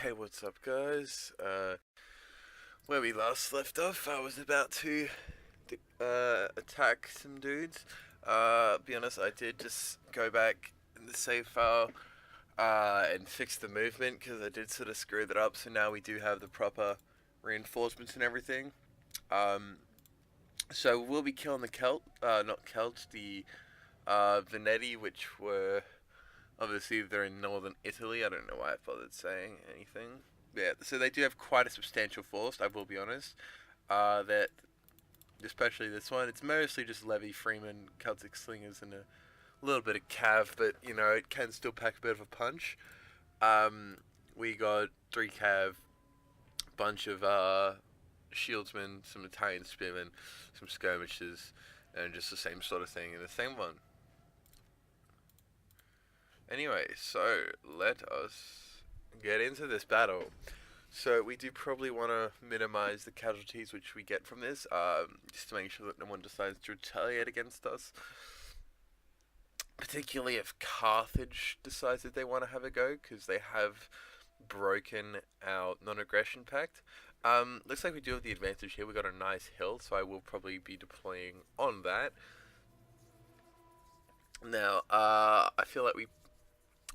Hey, what's up, guys? Where we last left off, I was about to attack some dudes. Be honest, I did just go back in the save file and fix the movement because I did sort of screw that up. So now we do have the proper reinforcements and everything. Um, so we'll be killing the not Celts, the Venetti, which were obviously they're in northern Italy. I don't know why I bothered saying anything. Yeah, so they do have quite a substantial force, I will be honest. That, especially this one, it's mostly just Levy, Freeman, Celtic Slingers, and a little bit of Cav, but, you know, it can still pack a bit of a punch. We got 3 Cav, bunch of shieldsmen, some Italian spearmen, some skirmishers, and just the same sort of thing in the same one. Anyway, so let us get into this battle. So we do probably want to minimize the casualties which we get from this, just to make sure that no one decides to retaliate against us. Particularly if Carthage decides that they want to have a go, because they have broken our non-aggression pact. Looks like we do have the advantage here. We got a nice hill, so I will probably be deploying on that. Now, I feel like we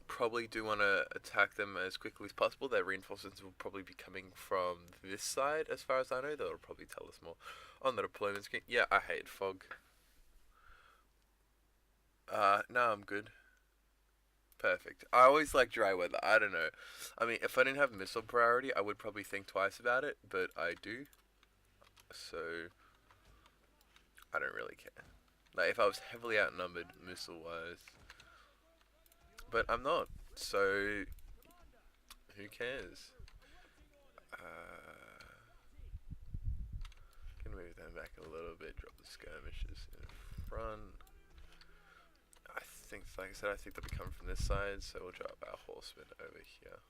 probably do want to attack them as quickly as possible. Their reinforcements will probably be coming from this side, as far as I know. They'll probably tell us more on the deployment screen. Yeah, I hate fog. No, I'm good. Perfect. I always like dry weather. I don't know. I mean, if I didn't have missile priority, I would probably think twice about it, but I do. So, I don't really care. Like, if I was heavily outnumbered missile-wise. But I'm not. So, who cares? Can move them back a little bit, drop the skirmishers in front. I think, like I said, I think they'll be coming from this side, so we'll drop our horsemen over here.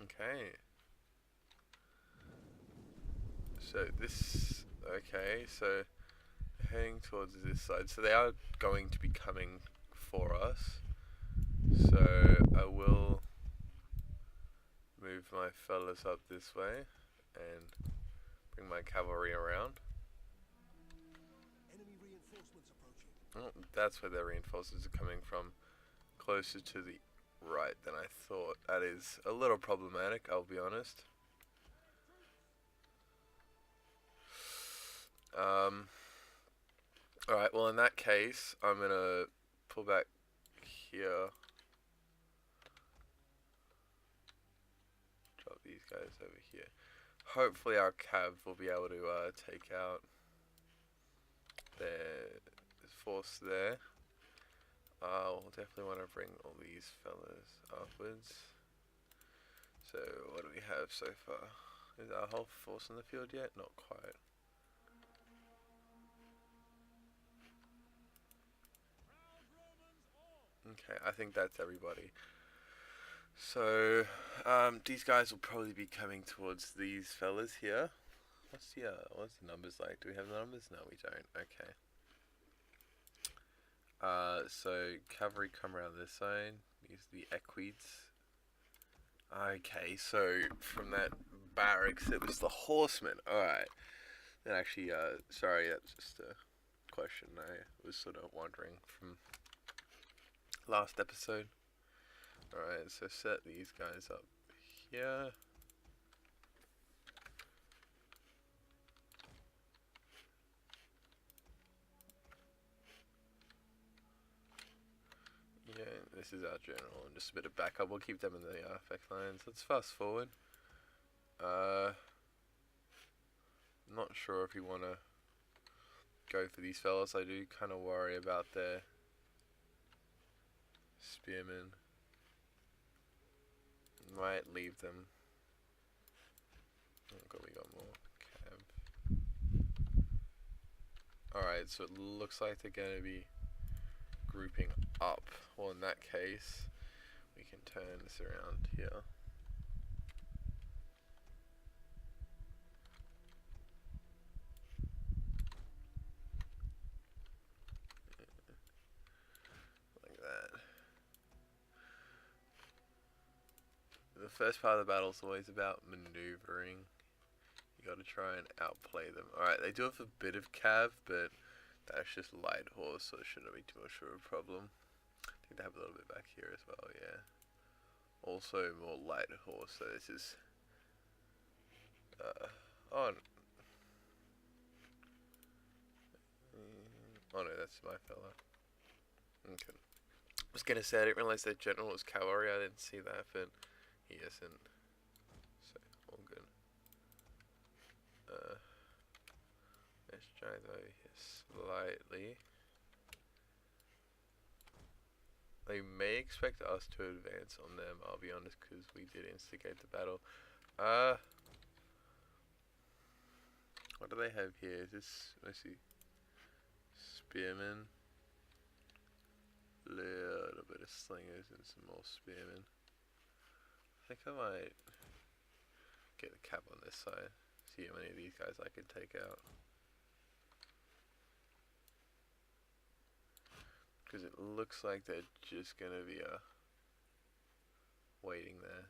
Okay. So this, okay, so heading towards this side. So they are going to be coming for us. So I will move my fellas up this way and bring my cavalry around. Enemy reinforcements approaching. Oh, that's where their reinforcements are coming from. Closer to the right than I thought. That is a little problematic, I'll be honest. Alright, well in that case, I'm gonna pull back here. Drop these guys over here. Hopefully our cav will be able to take out their force there. We'll definitely want to bring all these fellas upwards. So what do we have so far? Is our whole force in the field yet? Not quite. Okay, I think that's everybody. So, these guys will probably be coming towards these fellas here. What's the numbers like? Do we have the numbers? No, we don't. Okay. So cavalry come around this side. These are the equids. Okay, so from that barracks, it was the horsemen. Alright. Then actually, sorry, that's just a question I was sort of wondering from last episode. Alright, so set these guys up here. Yeah, this is our general, and just a bit of backup. We'll keep them in the effect lines. Let's fast forward. Not sure if we want to go for these fellas. I do kind of worry about their spearmen. Might leave them. Oh god, we got more cab. Alright, so it looks like they're going to be grouping up. Well, in that case, we can turn this around here. Like that. the first part of the battle is always about maneuvering. You gotta try and outplay them. Alright, they do have a bit of cav, but that's just light horse, so it shouldn't be too much of a problem. I think they have a little bit back here as well, yeah. Also more light horse, so this is... oh no, that's my fella. Okay. I was gonna say, I didn't realize that general was cavalry, I didn't see that, but he isn't. So, all good. Let's drive over here slightly. They may expect us to advance on them, I'll be honest, because we did instigate the battle. What do they have here? Is this, let's see, spearmen, little bit of slingers and some more spearmen. I think I might get a cap on this side, see how many of these guys I can take out. Because it looks like they're just gonna be waiting there.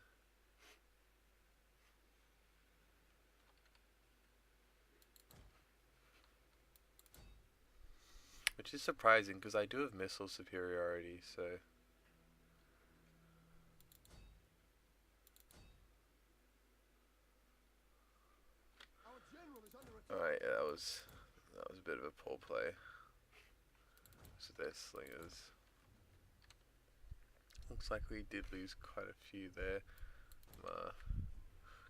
Which is surprising because I do have missile superiority, so. Alright, yeah, that was a bit of a poor play. So their slingers. Looks like we did lose quite a few there. I'm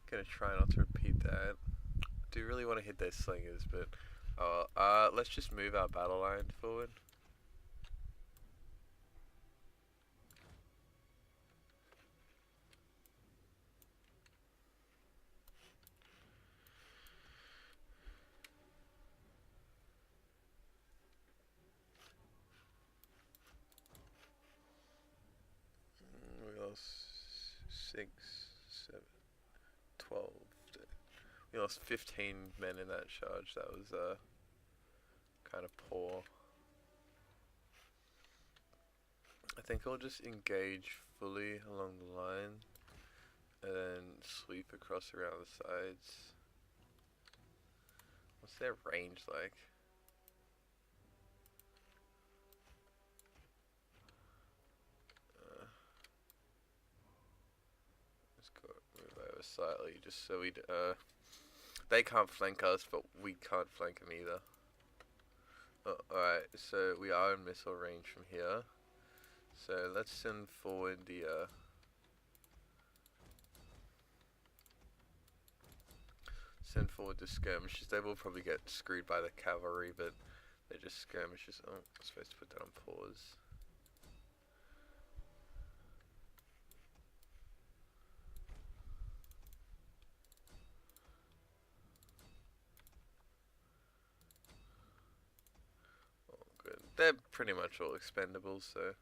gonna try not to repeat that. I do really want to hit their slingers, but let's just move our battle line forward. We lost 6, 7, 12. We lost 15 men in that charge. That was kind of poor. I think I'll just engage fully along the line and then sweep across around the sides. What's their range like? Let's go move over slightly just so we they can't flank us, but we can't flank them either. Alright, so we are in missile range from here. So let's send forward the skirmishers. They will probably get screwed by the cavalry, but they're just skirmishers. Oh, I'm supposed to put that on pause. Oh, good. They're pretty much all expendable, so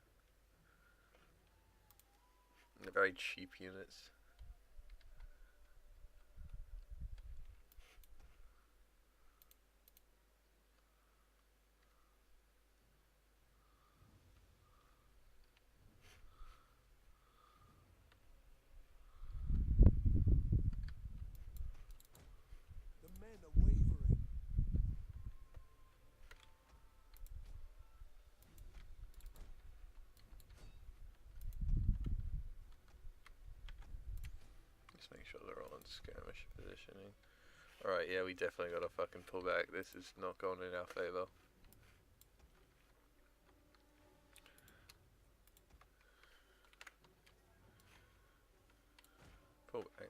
they're very cheap units. Make sure they're all in skirmish positioning. Alright, yeah, we definitely gotta fucking pull back. This is not going in our favor. Pull back.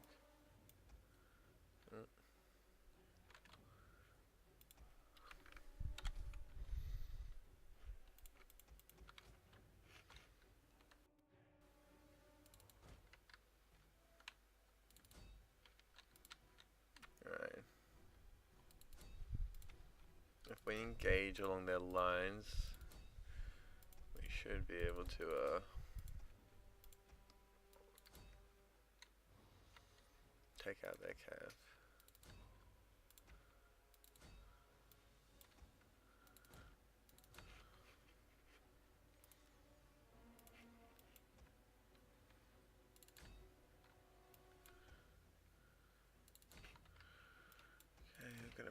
Alright. If we engage along their lines, we should be able to take out their cav.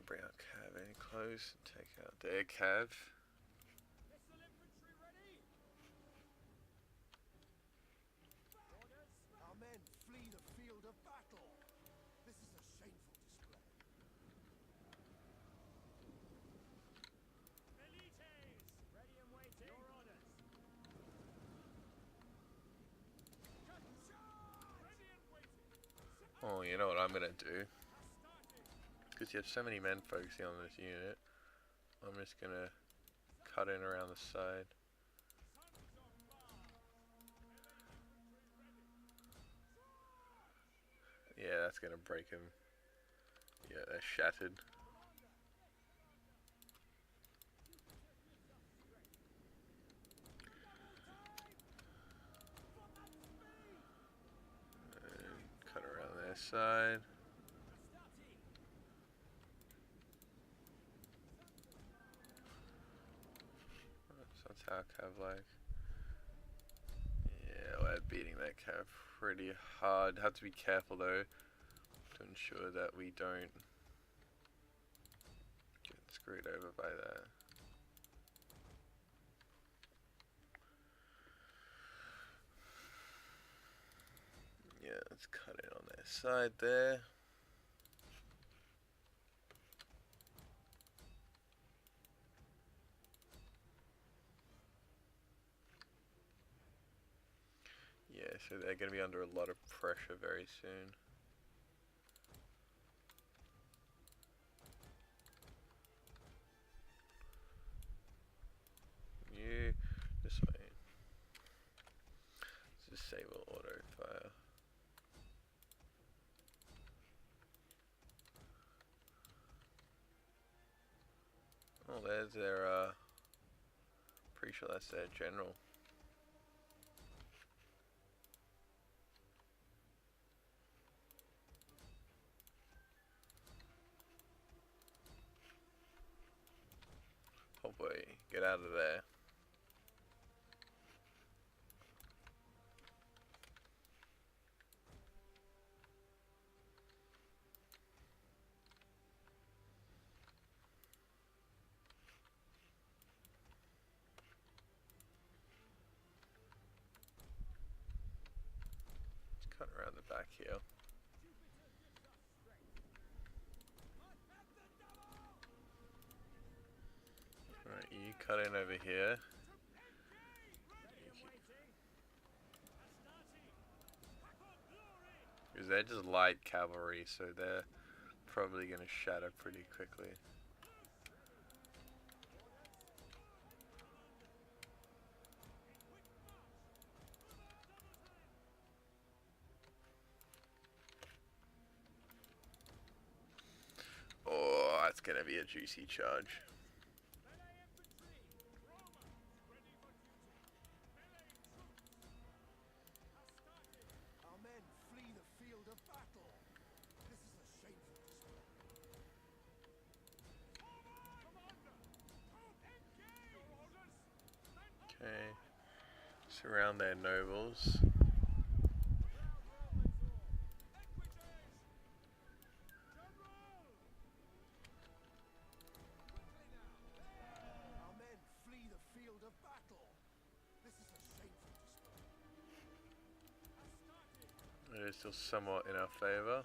bring our cav in close and take out their cav. Our men flee the field of battle. This is a shameful display. Ready and waiting. Your orders. Ready and waiting. Oh, you know what I'm gonna do? Because you have so many men focusing on this unit, I'm just gonna cut in around the side. Yeah, that's gonna break him. Yeah, they're shattered. And cut around their side. So that's how cav like. Yeah, we're beating that cav pretty hard. Have to be careful though to ensure that we don't get screwed over by that. Yeah, let's cut it on their side there. Yeah, so they're going to be under a lot of pressure very soon. You this way. Let's disable auto fire. Oh, there's their pretty sure that's their general. Oh boy, get out of there. Let's cut around the back here. Alright, you cut in over here. Because they're just light cavalry, so they're probably going to shatter pretty quickly. Oh, that's going to be a juicy charge. Our men flee the field of battle. This is a shameful display. Okay, surround their nobles. Our men flee the field of battle. This is a shameful display. It is still somewhat in our favor.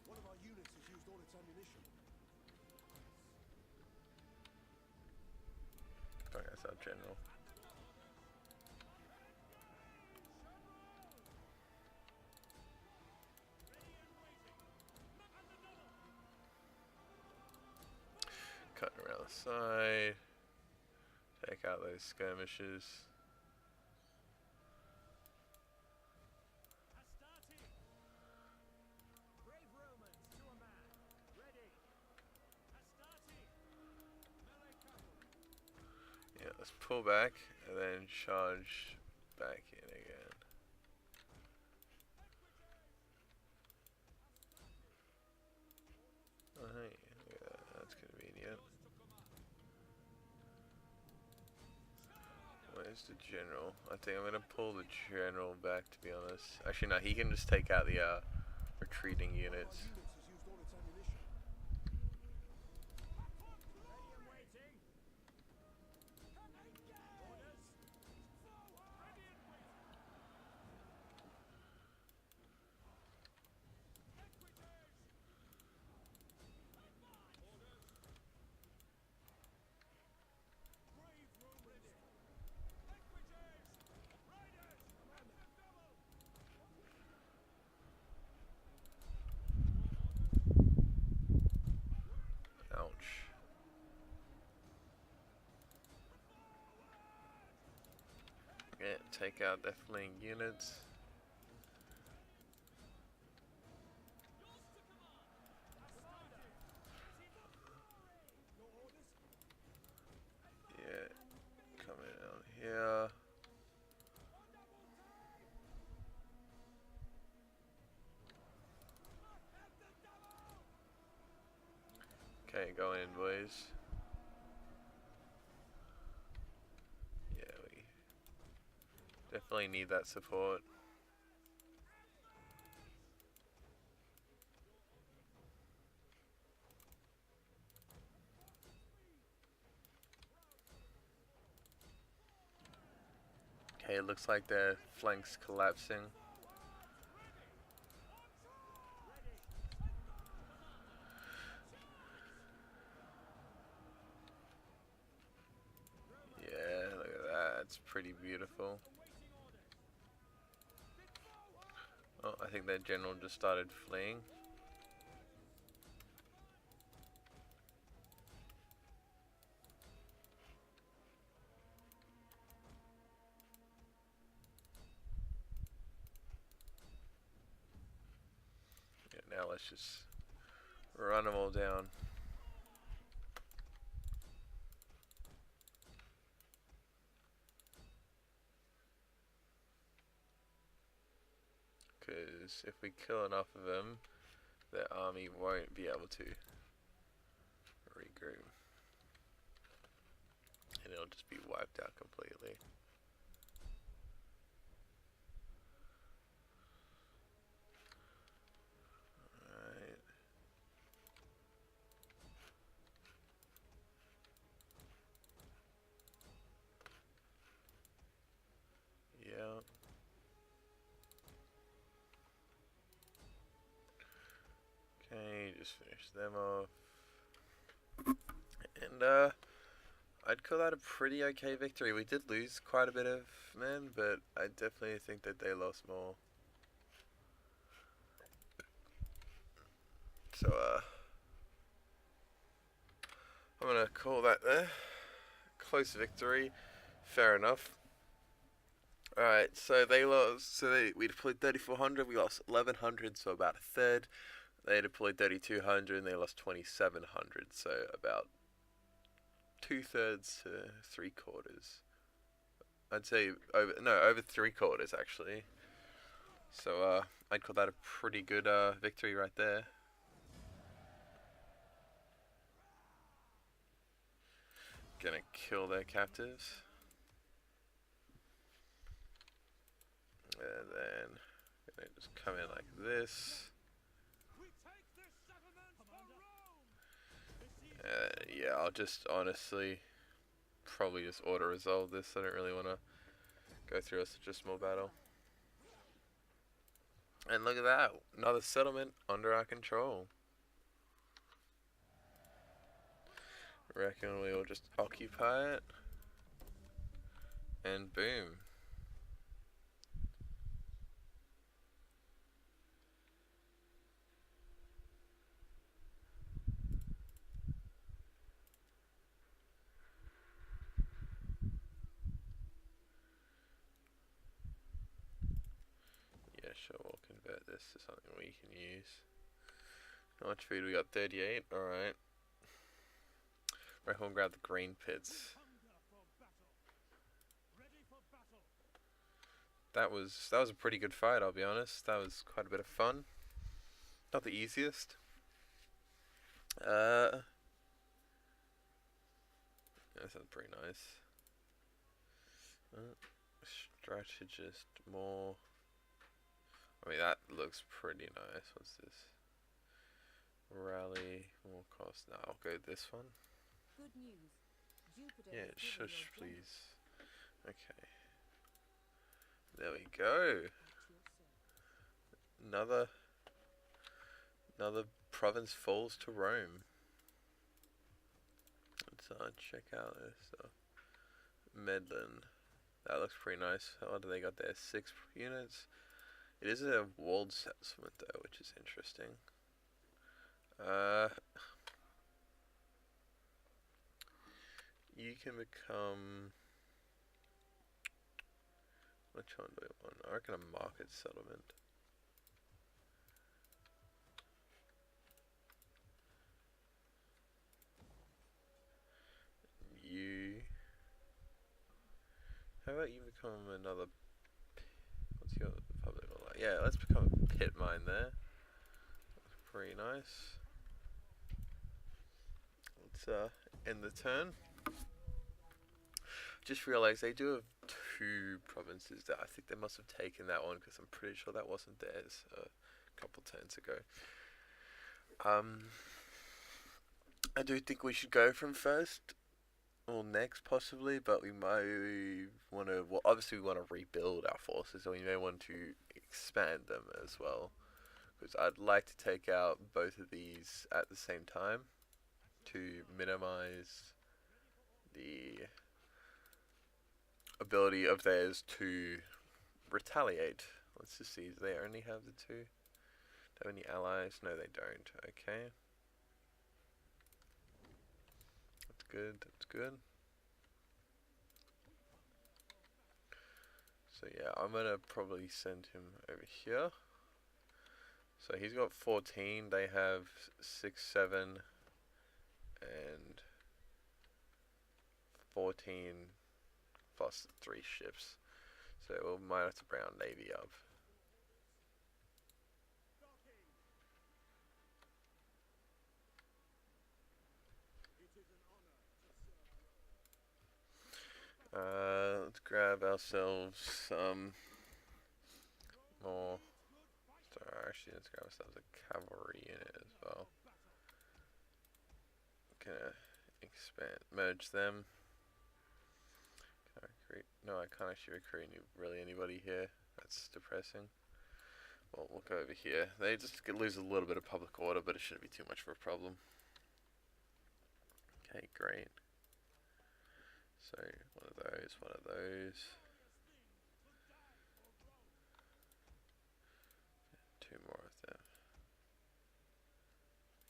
One of our units has used all its ammunition. I think that's our general. Cutting around the side. Take out those skirmishers. Yeah, let's pull back and then charge back in again. the general? I think I'm gonna pull the general back, to be honest. Actually, no, he can just take out the retreating units. Our units has used all its ammunition. Ready and waiting. Orders. Ready and waiting. Brave Romans. Riders. Command them double. Ouch. Yeah, take out their fleeing units. Yeah, coming out here. Okay, go in, boys. Yeah, we definitely need that support. Okay, it looks like their flanks collapsing. Yeah, look at that. It's pretty beautiful. Oh, I think their general just started fleeing. Yeah, now let's just run them all down. Because if we kill enough of them, their army won't be able to regroup. And it'll just be wiped out completely. Alright. Yeah. Okay, just finish them off. And I'd call that a pretty okay victory. We did lose quite a bit of men, but I definitely think that they lost more. So I'm gonna call that there. Close victory. Fair enough. Alright, so they lost. We deployed 3,400. We lost 1,100, so about a third. They deployed 3,200, and they lost 2,700. So about 2/3 to 3/4. I'd say over 3/4 actually. So I'd call that a pretty good victory right there. Gonna kill their captives. And then gonna just come in like this. We take this settlement for Rome. Yeah, I'll just honestly probably just auto resolve this. I don't really want to go through such a small battle. And look at that, another settlement under our control. Reckon we'll just occupy it. And boom. Yeah, sure, we'll convert this to something we can use. How much food we got? 38, alright. Reckon we'll grab the green pits. That was a pretty good fight, I'll be honest. That was quite a bit of fun. Not the easiest. That sounds pretty nice. Strategist, more. I mean, that looks pretty nice. What's this? Rally, more cost. Now I'll go this one. Good news. Jupiter Yeah, has given your shush, general please. Okay. There we go. at your service. Another province falls to Rome. Let's check out this. Medlin. That looks pretty nice. What do they got there? 6 units. It is a walled settlement though, which is interesting. You can become. Which one do I want? I reckon a market settlement. You. How about you become another? What's your public like? Yeah, let's become a pit mine there. That's pretty nice. Let's end the turn. Just realised they do have 2 provinces there. I think they must have taken that one because I'm pretty sure that wasn't theirs a couple turns ago. I do think we should go from first or next possibly, but we might want to. Well, obviously we want to rebuild our forces, so we may want to expand them as well. Because I'd like to take out both of these at the same time to minimize the ability of theirs to retaliate. Let's just see, do they only have the 2? Do they have any allies? No, they don't. Okay. That's good, that's good. So yeah, I'm gonna probably send him over here. So he's got 14, they have 6, 7, and 14 plus 3 ships. So we might have to bring our navy up. Let's grab ourselves some more. Sorry, actually, let's grab ourselves a cavalry unit as well. Gonna expand, merge them. Can I recruit? No, I can't actually recruit really anybody here. That's depressing. Well, we'll go over here. They just lose a little bit of public order, but it shouldn't be too much of a problem. Okay, great. So, one of those, one of those. 2 more of them.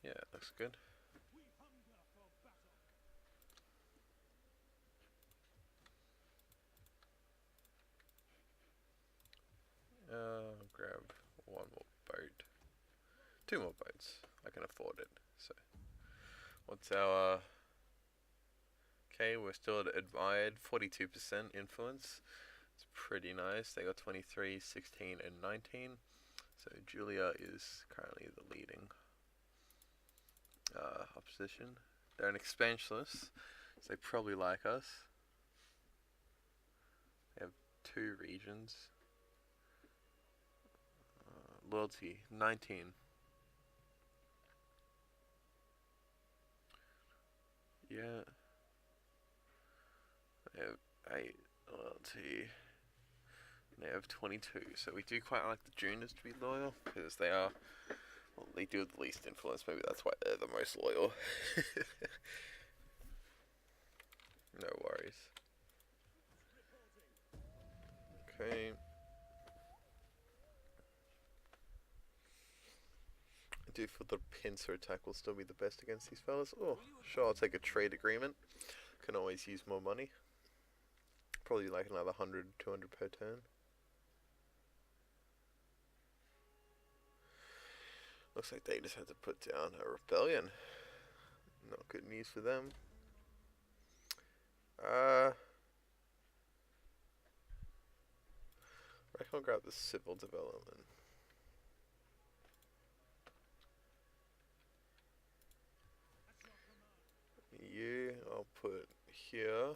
Yeah, it looks good. Grab 1 more boat. 2 more boats. I can afford it. So, what's our? Okay, we're still at admired 42% influence. It's pretty nice. They got 23, 16, and 19. So Julia is currently the leading opposition. They're an expansionist, so they probably like us. They have 2 regions. Loyalty 19. Yeah. They have 8 loyalty. They have 22. So we do quite like the juniors to be loyal because they are. Well, they do have the least influence. Maybe that's why they're the most loyal. No worries. Okay. I do feel the pincer attack will still be the best against these fellas. Oh, sure, I'll take a trade agreement. Can always use more money. Probably like another 100, 200 per turn. Looks like they just had to put down a rebellion. Not good news for them. I reckon I'll grab the civil development. You, I'll put here.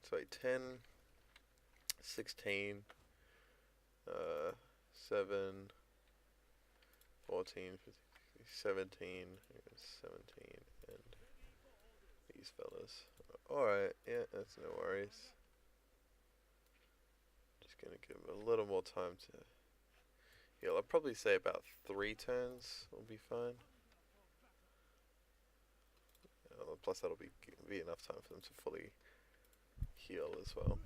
sorry, 10, 16, 7, 14, 15, 17, 17, and these fellas. Alright, yeah, that's no worries. Just gonna give him a little more time to heal. I'll probably say about 3 turns will be fine. Plus that'll be enough time for them to fully heal as well.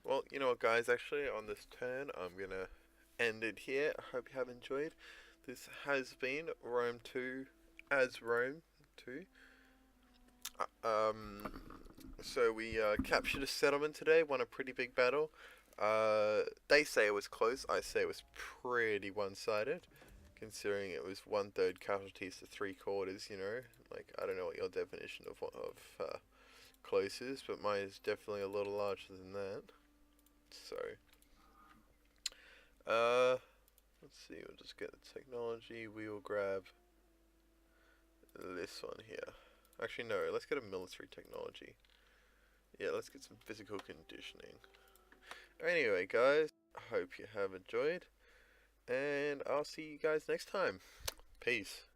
Well, you know what, guys, actually, on this turn, I'm gonna end it here. I hope you have enjoyed. This has been Rome 2 as Rome 2. So we captured a settlement today, won a pretty big battle. They say it was close, I say it was pretty one-sided, considering it was 1/3 casualties to 3/4, you know. Like, I don't know what your definition of close is, but mine is definitely a little larger than that. So, let's see, we'll just get the technology. We will grab this one here. Actually, no, let's get a military technology. Yeah, let's get some physical conditioning. Anyway, guys, I hope you have enjoyed, and I'll see you guys next time. Peace.